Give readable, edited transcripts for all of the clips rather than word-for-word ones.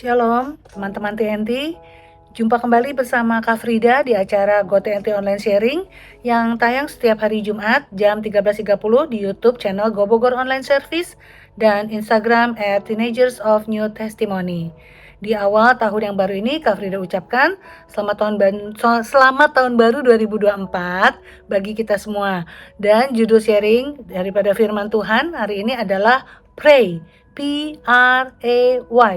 Shalom teman-teman TNT, jumpa kembali bersama Kak Frida di acara Go TNT Online Sharing yang tayang setiap hari Jumat jam 13.30 di YouTube channel Go Bogor Online Service dan Instagram @Teenagers of New Testimony. Di awal tahun yang baru ini Kak Frida ucapkan selamat tahun baru 2024 bagi kita semua. Dan judul sharing daripada firman Tuhan hari ini adalah Pray, P-R-A-Y.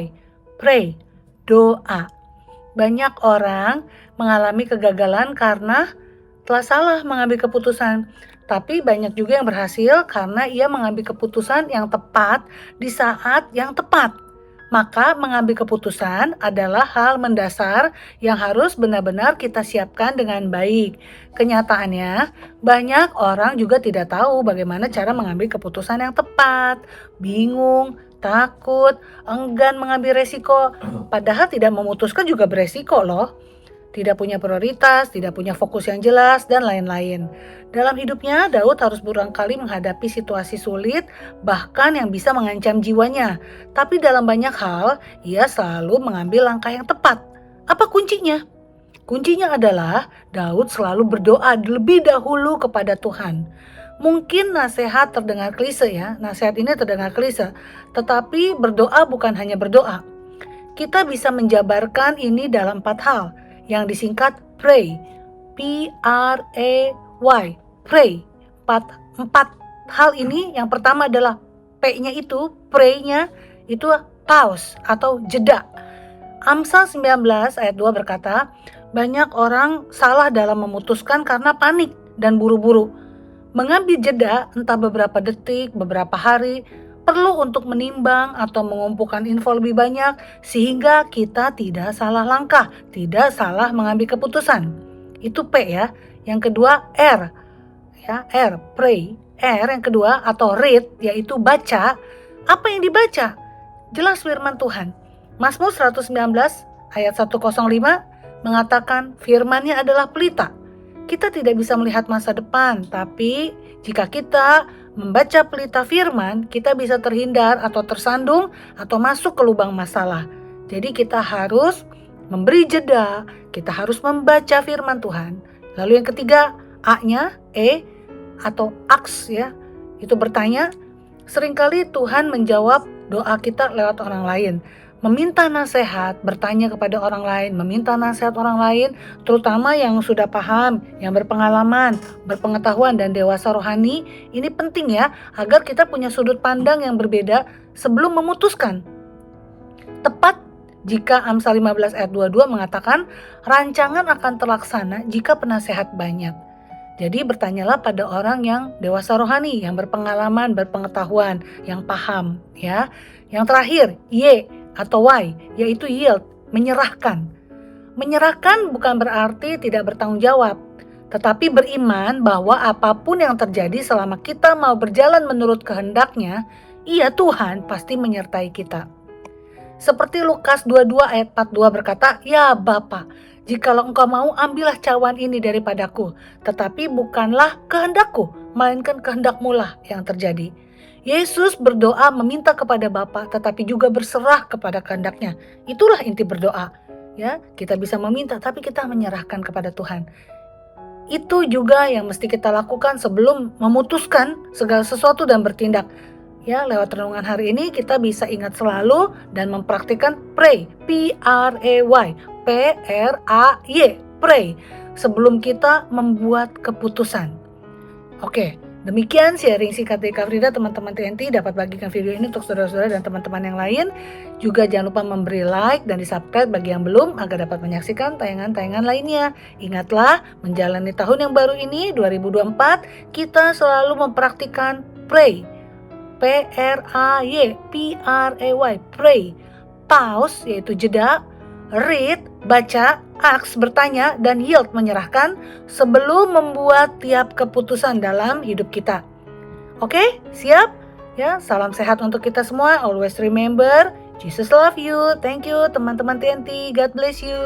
Pray, doa. Banyak orang mengalami kegagalan karena telah salah mengambil keputusan. Tapi banyak juga yang berhasil karena ia mengambil keputusan yang tepat di saat yang tepat. Maka mengambil keputusan adalah hal mendasar yang harus benar-benar kita siapkan dengan baik. Kenyataannya, banyak orang juga tidak tahu bagaimana cara mengambil keputusan yang tepat, bingung, takut, enggan mengambil resiko, padahal tidak memutuskan juga beresiko loh. Tidak punya prioritas, tidak punya fokus yang jelas, dan lain-lain. Dalam hidupnya, Daud harus berulang kali menghadapi situasi sulit, bahkan yang bisa mengancam jiwanya. Tapi dalam banyak hal, ia selalu mengambil langkah yang tepat. Apa kuncinya? Kuncinya adalah Daud selalu berdoa lebih dahulu kepada Tuhan. Mungkin nasihat terdengar klise ya, nasihat ini terdengar klise, tetapi berdoa bukan hanya berdoa. Kita bisa menjabarkan ini dalam 4 hal yang disingkat pray, P-R-A-Y, pray. 4 hal ini, yang pertama adalah P-nya itu, pray-nya itu pause atau jeda. Amsal 19 ayat 2 berkata, banyak orang salah dalam memutuskan karena panik dan buru-buru. Mengambil jeda entah beberapa detik, beberapa hari, perlu untuk menimbang atau mengumpulkan info lebih banyak sehingga kita tidak salah langkah, tidak salah mengambil keputusan. Itu P ya. Yang kedua R, ya, R, pray. R yang kedua atau read, yaitu baca. Apa yang dibaca? Jelas firman Tuhan. Mazmur 119 ayat 105 mengatakan firman-Nya adalah pelita. Kita tidak bisa melihat masa depan, tapi jika kita membaca pelita firman, kita bisa terhindar atau tersandung atau masuk ke lubang masalah. Jadi kita harus memberi jeda, kita harus membaca firman Tuhan. Lalu yang ketiga, A-nya, E atau aks ya, itu bertanya. Seringkali Tuhan menjawab doa kita lewat orang lain. Meminta nasihat, bertanya kepada orang lain, meminta nasihat orang lain, terutama yang sudah paham, yang berpengalaman, berpengetahuan dan dewasa rohani, ini penting ya, agar kita punya sudut pandang yang berbeda sebelum memutuskan. Tepat jika Amsal 15 ayat 22 mengatakan, rancangan akan terlaksana jika penasehat banyak. Jadi bertanyalah pada orang yang dewasa rohani, yang berpengalaman, berpengetahuan, yang paham ya. Yang terakhir, Y atau Y, yaitu yield, menyerahkan. Menyerahkan bukan berarti tidak bertanggung jawab, tetapi beriman bahwa apapun yang terjadi selama kita mau berjalan menurut kehendak-Nya, iya Tuhan pasti menyertai kita. Seperti Lukas 22 ayat 42 berkata, ya Bapa, jikalau Engkau mau ambillah cawan ini daripadaku, tetapi bukanlah kehendakku, melainkan kehendak-Mu lah yang terjadi. Yesus berdoa meminta kepada Bapa, tetapi juga berserah kepada kehendak-Nya. Itulah inti berdoa. Ya, kita bisa meminta, tapi kita menyerahkan kepada Tuhan. Itu juga yang mesti kita lakukan sebelum memutuskan segala sesuatu dan bertindak. Ya, lewat renungan hari ini kita bisa ingat selalu dan mempraktikkan pray, P-R-A-Y, P-R-A-Y, pray, sebelum kita membuat keputusan. Oke. Demikian sharing singkat dari Kak Frida, teman-teman TNT dapat bagikan video ini untuk saudara-saudara dan teman-teman yang lain. Juga jangan lupa memberi like dan di-subscribe bagi yang belum agar dapat menyaksikan tayangan-tayangan lainnya. Ingatlah, menjalani tahun yang baru ini 2024, kita selalu mempraktikkan pray. P-R-A-Y, P-R-A-Y, pray. Pause yaitu jeda, read, baca, aks, bertanya, dan yield, menyerahkan sebelum membuat tiap keputusan dalam hidup kita. Oke, siap? Ya, salam sehat untuk kita semua. Always remember, Jesus love you. Thank you teman-teman TNT. God bless you.